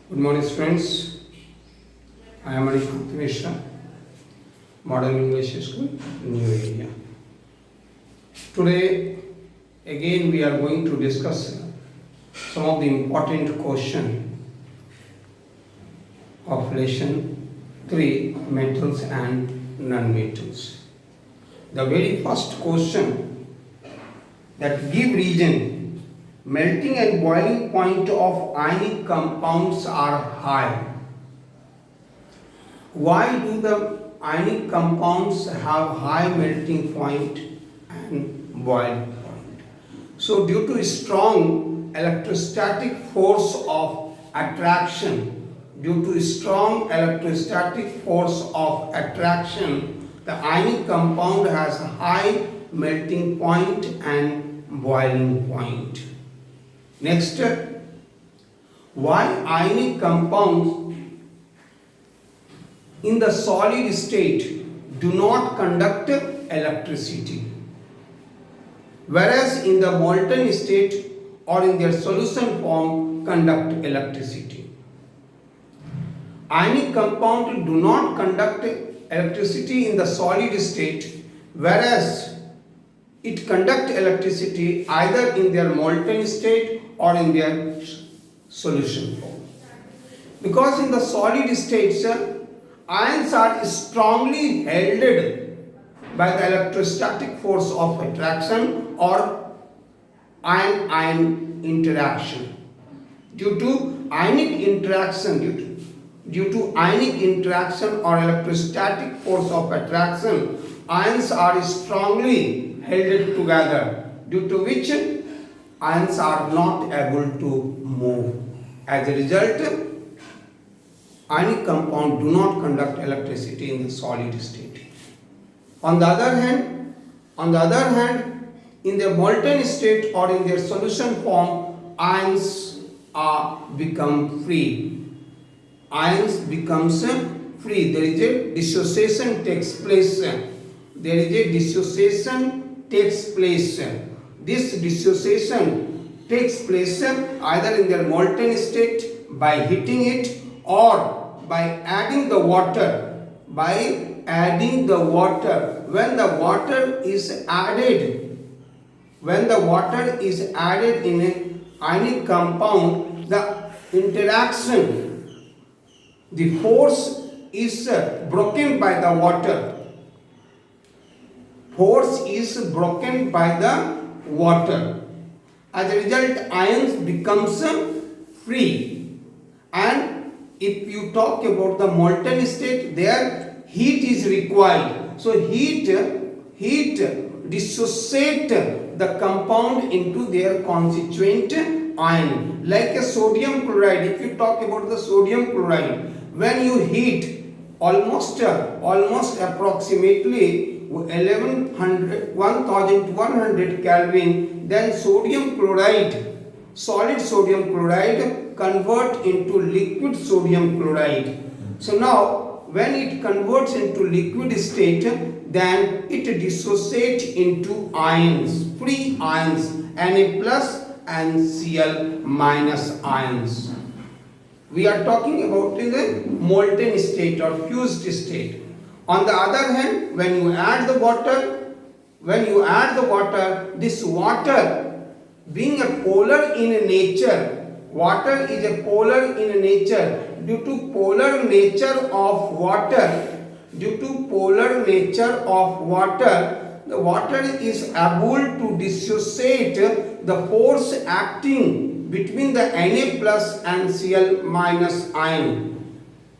Good morning, friends. I am Anikant Mishra, Modern English School, New Area. Today, again, we are going to discuss some of the important questions of lesson 3, metals and non-metals. The very first question, that give reason melting and boiling point of ionic compounds are high. Why do the ionic compounds have high melting point and boiling point? So due to strong electrostatic force of attraction, the ionic compound has a high melting point and boiling point. Next, why ionic compounds in the solid state do not conduct electricity, whereas in the molten state or in their solution form conduct electricity. Ionic compounds do not conduct electricity in the solid state, whereas it conducts electricity either in their molten state or in their solution form. Because in the solid states, ions are strongly held by the electrostatic force of attraction or ion-ion interaction. Due to ionic interaction or electrostatic force of attraction, ions are strongly held together, due to which ions are not able to move. As a result, ionic compounds do not conduct electricity in the solid state. On the other hand, in the molten state or in their solution form, ions become free. Ions becomes free. There is a dissociation takes place. This dissociation takes place either in their molten state by heating it or by adding the water. When the water is added in an ionic compound, the interaction, the force is broken by the water. As a result, ions becomes free. And if you talk about the molten state, there heat is required. So heat dissociate the compound into their constituent ion. Like a sodium chloride, if you talk about the sodium chloride, when you heat almost approximately 1100 Kelvin, then solid sodium chloride convert into liquid sodium chloride. So now when it converts into liquid state, then it dissociates into ions, free ions, Na plus and Cl minus ions. We are talking about the molten state or fused state. On the other hand, when you add the water, this water being a polar in nature, water is a polar in nature. Due to polar nature of water, the water is able to dissociate the force acting between the Na plus and Cl minus ion.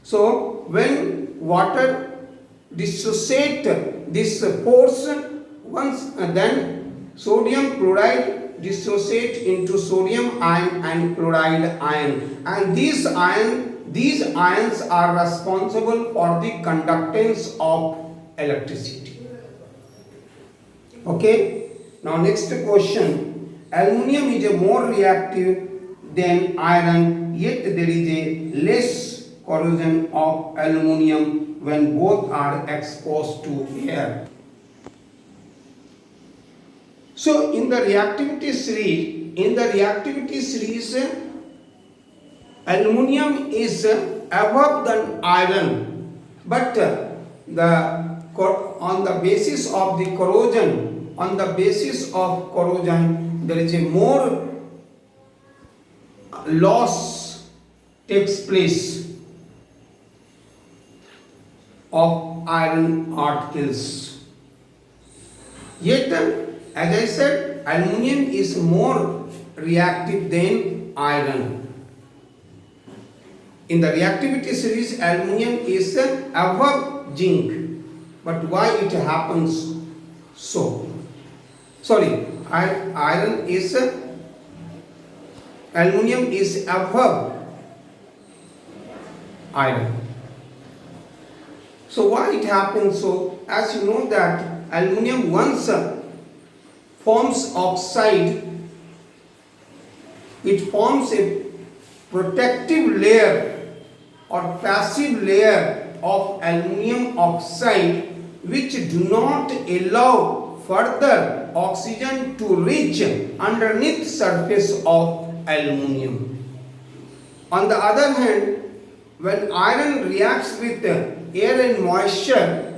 So when water dissociate this force, then sodium chloride dissociate into sodium ion and chloride ion, and these ions are responsible for the conductance of electricity. Okay, now next question. Aluminium is a more reactive than iron, yet there is a less corrosion of aluminium when both are exposed to air. So in the reactivity series, Aluminium is above than iron, but on the basis of the corrosion, there is a more loss takes place of iron articles. Yet, as I said, aluminium is more reactive than iron. In the reactivity series, aluminium is above zinc. But why it happens so? Sorry, aluminium is above iron. So why it happens so? As you know that aluminium once forms oxide, it forms a protective layer or passive layer of aluminium oxide which do not allow further oxygen to reach underneath surface of aluminium. On the other hand, when iron reacts with air and moisture,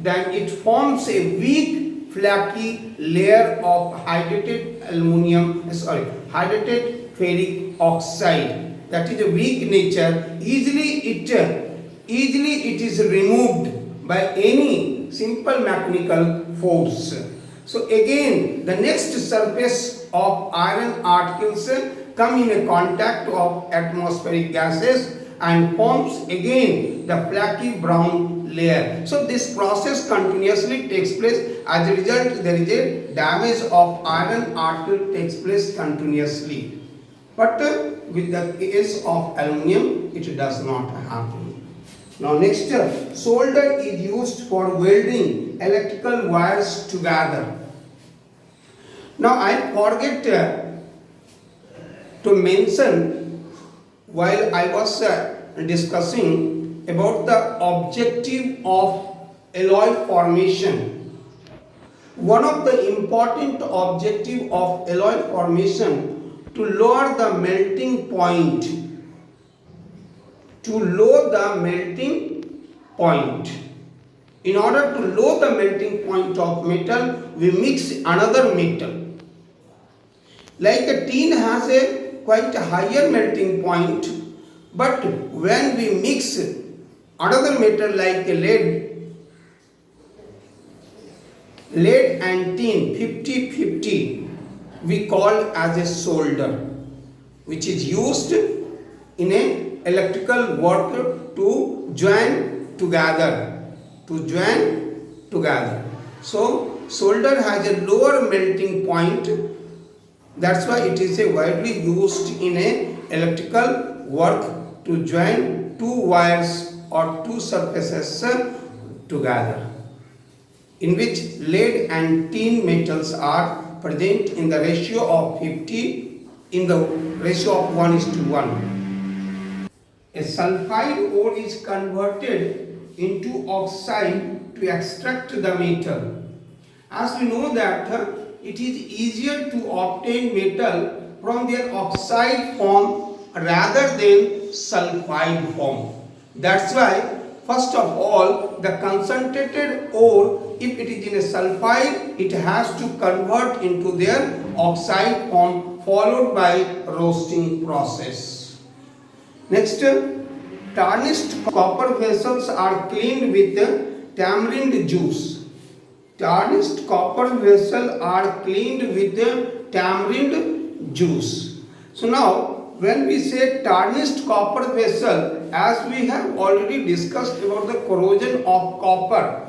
then it forms a weak flaky layer of hydrated ferric oxide. That is a weak nature. Easily it is removed by any simple mechanical force. So again, the next surface of iron articles come in a contact of atmospheric gases and forms again the flaky brown layer. So this process continuously takes place. As a result, there is a damage of iron article takes place continuously. But with the case of aluminium, it does not happen. Now next, solder is used for welding electrical wires together. Now I forget to mention while I was discussing about the objective of alloy formation. One of the important objective of alloy formation to lower the melting point. In order to lower the melting point of metal, we mix another metal. Like a tin has a quite a higher melting point, but when we mix another metal like a lead and tin 50-50, we call as a solder, which is used in a electrical work to join together. So solder has a lower melting point. That's why it is a widely used in a electrical work to join two wires or two surfaces together, in which lead and tin metals are present in the ratio of 50, in the ratio of 1:1. A sulfide ore is converted into oxide to extract the metal. As we know that it is easier to obtain metal from their oxide form rather than sulfide form. That's why first of all, the concentrated ore, if it is in a sulfide, it has to convert into their oxide form, followed by roasting process. Next, tarnished copper vessels are cleaned with tamarind juice. Tarnished copper vessels are cleaned with tamarind juice. So now, when we say tarnished copper vessel, as we have already discussed about the corrosion of copper.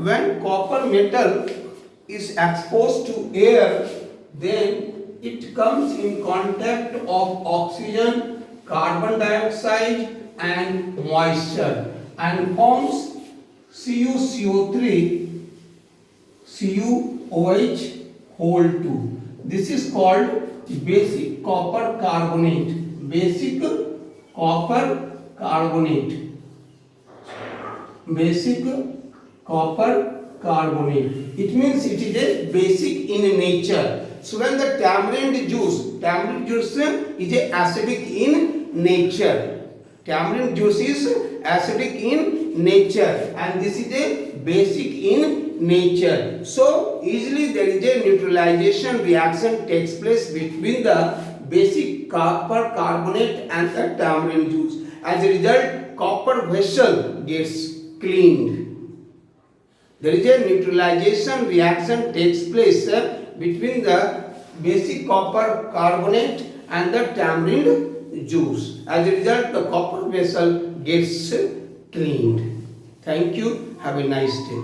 When copper metal is exposed to air, then it comes in contact of oxygen, carbon dioxide and moisture and forms CuCO3, CuOH whole 2. This is called basic copper carbonate. Basic copper carbonate. It means it is a basic in nature. So when the tamarind juice, Tamarind juice is a acidic in nature. Tamarind juice is acidic in nature and this is a basic in nature. So easily there is a neutralization reaction takes place between the basic copper carbonate and the tamarind juice. As a result, copper vessel gets cleaned. There is a neutralization reaction takes place between the basic copper carbonate and the tamarind juice. As a result, the copper vessel gets cleaned. Thank you. Have a nice day.